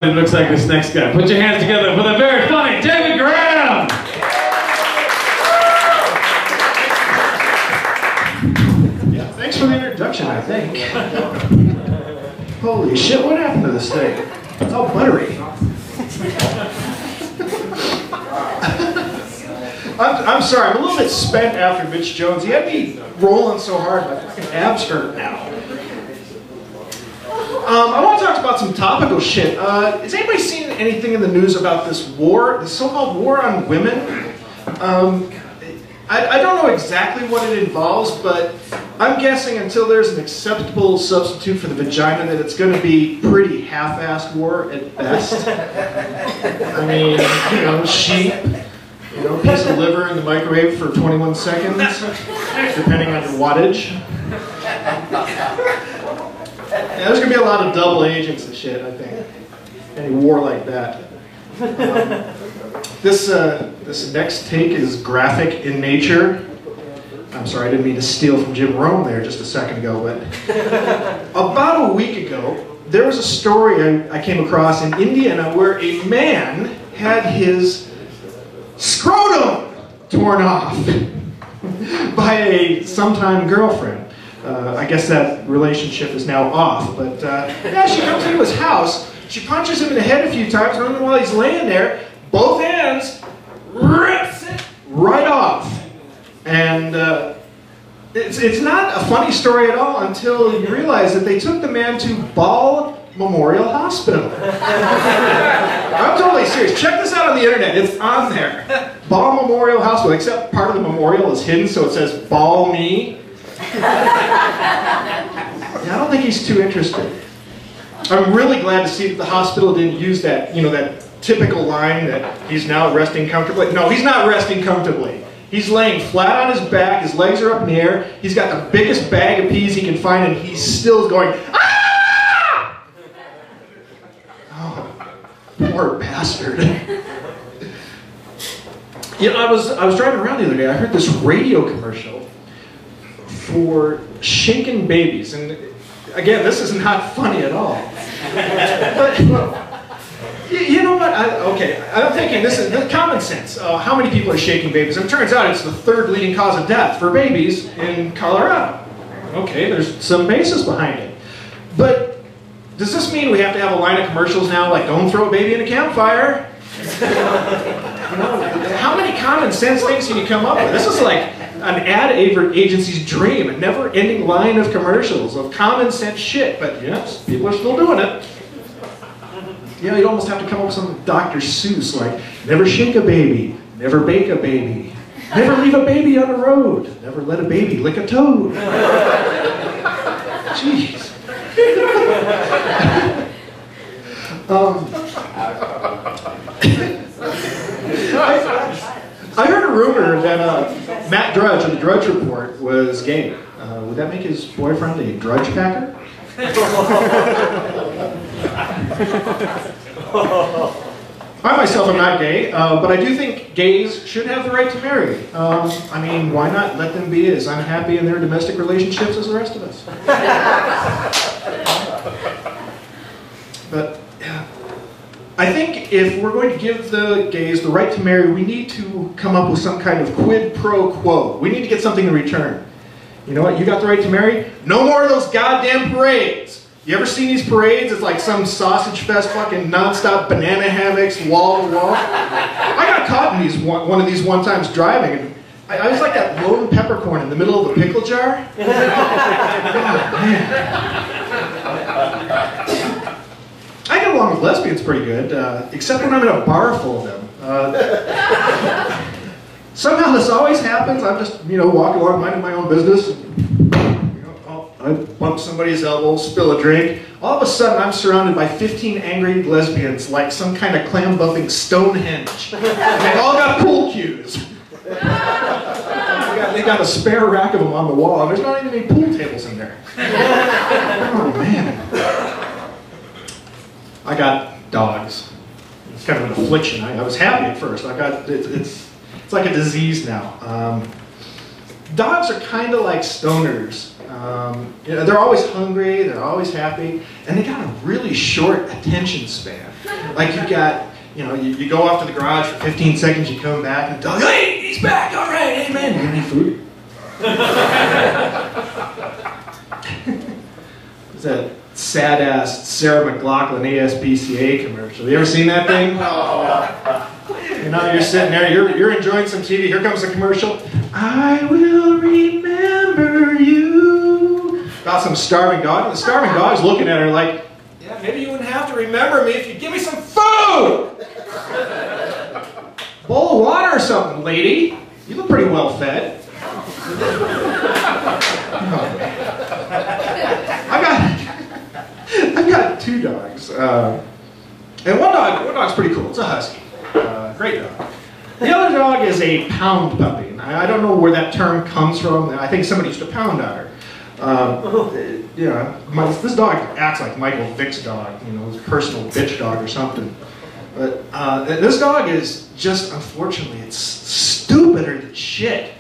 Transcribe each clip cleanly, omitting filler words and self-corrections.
It looks like this next guy. Put your hands together for the very funny David Graham! Yeah, thanks for the introduction, I think. Holy shit, what happened to this thing? It's all buttery. I'm sorry, I'm a little bit spent after Mitch Jones. He had me rolling so hard, my fucking abs hurt now. I want to talk about some topical shit. Has anybody seen anything in the news about this war, the so-called war on women? I don't know exactly what it involves, but I'm guessing until there's an acceptable substitute for the vagina that it's going to be pretty half-assed war at best. I mean, you know, sheep, you know, piece of liver in the microwave for 21 seconds, depending on your wattage. Yeah, there's going to be a lot of double agents and shit, I think. Any war like that. This next take is graphic in nature. I'm sorry, I didn't mean to steal from Jim Rome there just a second ago, but about a week ago, there was a story I came across in Indiana where a man had his scrotum torn off by a sometime girlfriend. I guess that relationship is now off, but yeah, she comes into his house, she punches him in the head a few times, and then while he's laying there, both hands rips it right off. And it's not a funny story at all until you realize that they took the man to Ball Memorial Hospital. I'm totally serious. Check this out on the internet. It's on there. Ball Memorial Hospital, except part of the memorial is hidden, so it says Ball Me. Yeah, I don't think he's too interested. I'm really glad to see that the hospital didn't use that, you know, that typical line that he's now resting comfortably. No, he's not resting comfortably. He's laying flat on his back, his legs are up in the air, he's got the biggest bag of peas he can find, and he's still going, ah! Oh, poor bastard. You know, I was driving around the other day, I heard this radio commercial for shaken babies, and again, this is not funny at all. But you know what? I'm thinking this is common sense. How many people are shaking babies? And it turns out it's the third leading cause of death for babies in Colorado. Okay, there's some basis behind it. But does this mean we have to have a line of commercials now, like don't throw a baby in a campfire? You know, how many common sense things can you come up with? This is like an ad agency's dream, a never-ending line of commercials of common sense shit, but yes, people are still doing it. You know, you'd almost have to come up with some Dr. Seuss, like, never shake a baby, never bake a baby, never leave a baby on the road, never let a baby lick a toad. Jeez. I heard a rumor that Matt Drudge of the Drudge Report was gay. Would that make his boyfriend a drudge packer? I myself am not gay, but I do think gays should have the right to marry. I mean, why not let them be as unhappy in their domestic relationships as the rest of us? But I think if we're going to give the gays the right to marry, we need to come up with some kind of quid pro quo. We need to get something in return. You know what? You got the right to marry? No more of those goddamn parades. You ever seen these parades? It's like some sausage fest, fucking nonstop banana hammocks, wall to wall. I got caught in one of these one times driving, and I was like that lone peppercorn in the middle of the pickle jar. Oh, man. I get along with lesbians pretty good, except when I'm in a bar full of them. Somehow this always happens. I'm just, you know, walking along, minding my own business. I bump somebody's elbow, spill a drink. All of a sudden, I'm surrounded by 15 angry lesbians, like some kind of clam-buffing Stonehenge. And they all got pool cues. They got a spare rack of them on the wall, and there's not even any pool tables in there. Oh, man. I got dogs. It's kind of an affliction. I was happy at first. It's like a disease now. dogs are kind of like stoners. You know, they're always hungry, they're always happy, and they got a really short attention span. Like you've got, you know, you go off to the garage for 15 seconds, you come back, and the dog, hey, he's back, all right, hey man, you got any food? It's that sad-ass Sarah McLachlan ASPCA commercial. You ever seen that thing? Oh. You know, you're sitting there, you're enjoying some TV, here comes the commercial. I will remember you. About some starving dog, and the starving dog's looking at her like, yeah, maybe you wouldn't have to remember me if you give me some food! Bowl of water or something, lady. You look pretty well fed. I've got 2 dogs, and one dog's pretty cool. It's a husky, great dog. The other dog is a pound puppy. And I don't know where that term comes from. I think somebody used to pound on her. You know, this dog acts like Michael Vick's dog, you know, his personal bitch dog or something. But this dog is just, unfortunately, it's stupider than shit.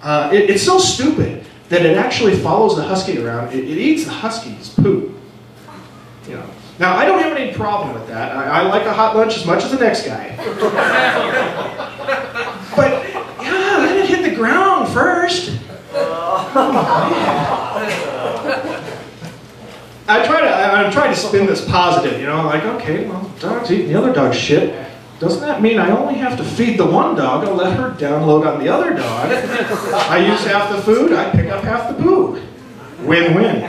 It's so stupid that it actually follows the husky around. It eats the husky's poop. You know. Now, I don't have any problem with that. I like a hot lunch as much as the next guy. But, yeah, let it hit the ground first. I'm trying to spin this positive, you know, like, okay, well, dog's eating the other dog's shit. Doesn't that mean I only have to feed the one dog? I'll let her download on the other dog. I use half the food, I pick up half the poo. Win-win.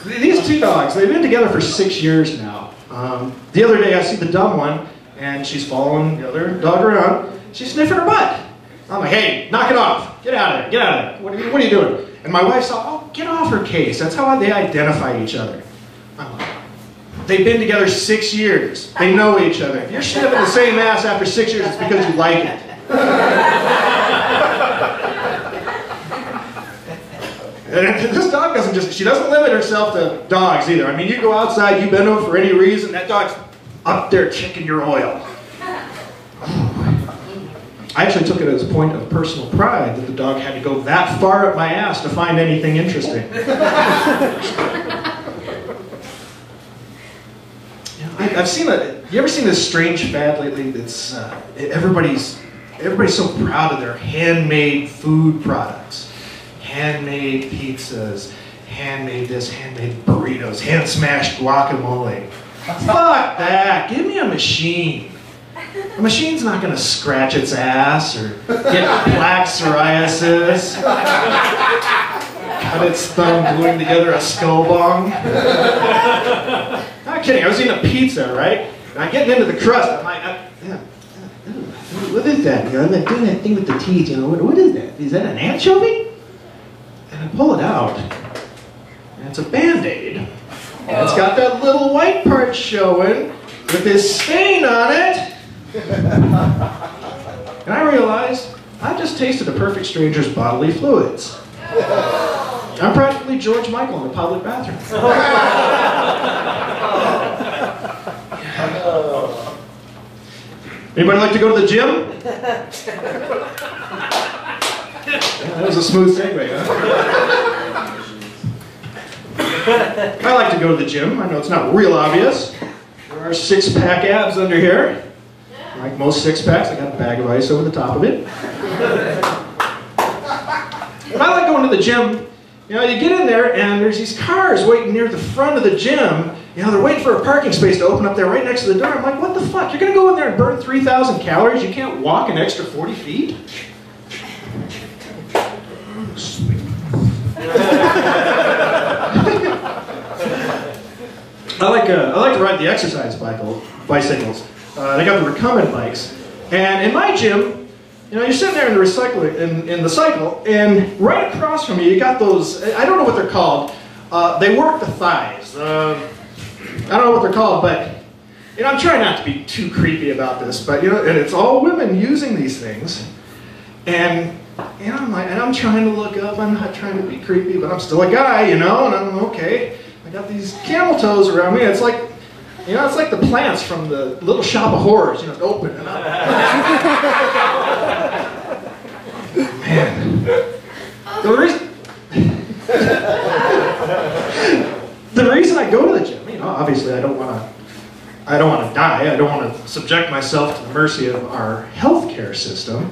These 2 dogs, they've been together for 6 years now. The other day I see the dumb one, and she's following the other dog around. She's sniffing her butt. I'm like, hey, knock it off. Get out of there, get out of there. What are you doing? And my wife said, oh, get off her case. That's how they identify each other. I'm like, they've been together 6 years. They know each other. If you're sniffing the same ass after 6 years, it's because you like it. And this dog she doesn't limit herself to dogs either. I mean, you go outside, you bend over for any reason, that dog's up there checking your oil. I actually took it as a point of personal pride that the dog had to go that far up my ass to find anything interesting. I've seen you ever seen this strange fad lately that's everybody's so proud of their handmade food products. Handmade pizzas, handmade this, handmade burritos, hand-smashed guacamole. Fuck that, give me a machine. A machine's not going to scratch its ass or get plaque psoriasis, cut its thumb gluing together a skull bong. Not kidding, I was eating a pizza, right? And I'm getting into the crust. I'm like, what is that? You know, I'm doing that thing with the teeth, you know, what is that? Is that an anchovy? And I pull it out, and it's a Band-Aid. And it's got that little white part showing with this stain on it. And I realized I just tasted a perfect stranger's bodily fluids. I'm practically George Michael in the public bathroom. Anybody like to go to the gym? Yeah, that was a smooth segue, huh? I like to go to the gym. I know it's not real obvious. There are 6-pack abs under here. Like most 6-packs, I got a bag of ice over the top of it. But I like going to the gym. You know, you get in there and there's these cars waiting near the front of the gym. You know, they're waiting for a parking space to open up there right next to the door. I'm like, what the fuck? You're going to go in there and burn 3,000 calories? You can't walk an extra 40 feet? I like to ride the exercise bicycles. They got the recumbent bikes. And in my gym, you know, you're sitting there in the cycle, and right across from you, you got those, I don't know what they're called. They work the thighs. I don't know what they're called, but, you know, I'm trying not to be too creepy about this, but, you know, and it's all women using these things. And, you know, I'm trying to look up, I'm not trying to be creepy, but I'm still a guy, you know, and I'm okay. I got these camel toes around me. It's like You know, it's like the plants from the Little Shop of Horrors, you know, open and up. Man. The reason I go to the gym, you know, obviously I don't want to die. I don't want to subject myself to the mercy of our healthcare system.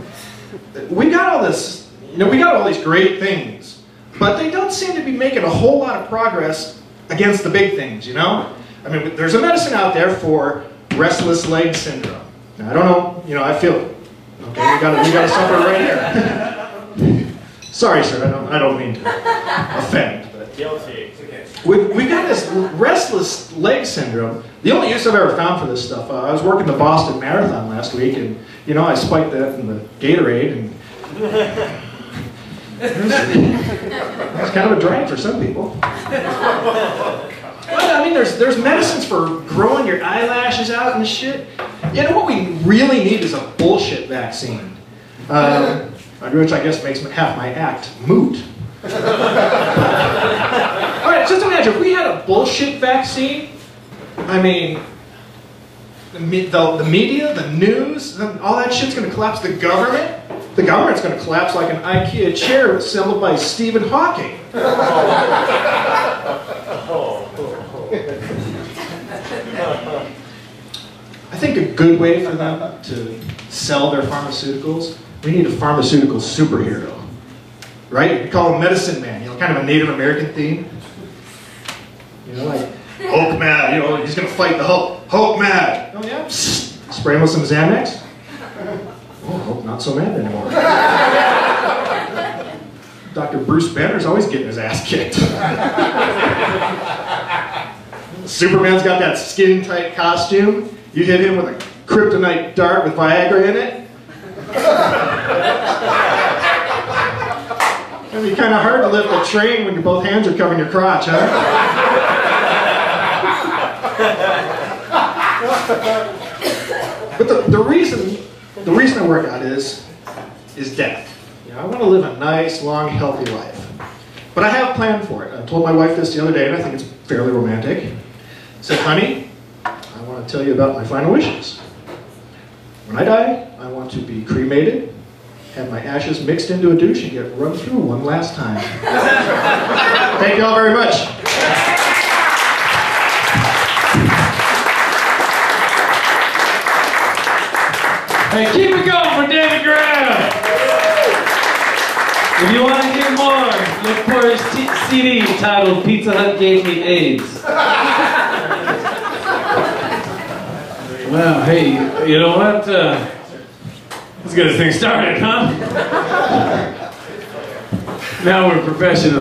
We got all this, you know, we got all these great things, but they don't seem to be making a whole lot of progress against the big things, you know? I mean, there's a medicine out there for restless leg syndrome. Now, I don't know, you know, I feel it. Okay, we got to suffer right here. Sorry, sir, I don't mean to offend. But Guilty. we got this restless leg syndrome. The only use I've ever found for this stuff, I was working the Boston Marathon last week, and you know, I spiked that in the Gatorade, and it's kind of a drag for some people. Well, I mean, there's medicines for growing your eyelashes out and shit. You know what we really need is a bullshit vaccine. Which I guess makes half my act moot. Alright, just imagine, if we had a bullshit vaccine, I mean, the media, the news, all that shit's going to collapse. The government's going to collapse like an IKEA chair assembled by Stephen Hawking. I think a good way for them to sell their pharmaceuticals, we need a pharmaceutical superhero. Right? We call him Medicine Man, you know, kind of a Native American theme. You know, like Hulk Mad, you know, he's going to fight the Hulk. Hulk Mad! Oh yeah? Spray him with some Xanax? Oh, Hulk not so mad anymore. Dr. Bruce Banner's always getting his ass kicked. Superman's got that skin-tight costume. You hit him with a kryptonite dart with Viagra in it. It'd be kind of hard to lift a train when both hands are covering your crotch, huh? But the reason I work out is death. You know, I want to live a nice, long, healthy life. But I have planned for it. I told my wife this the other day, and I think it's fairly romantic. I said, honey, I want to tell you about my final wishes. When I die, I want to be cremated, have my ashes mixed into a douche, and get run through one last time. Thank you all very much. Hey, keep it going for David Graham. If you want to hear more, look for his CD titled Pizza Hut Gave Me AIDS. Well, hey, you know what? Let's get this thing started, huh? Now we're professional.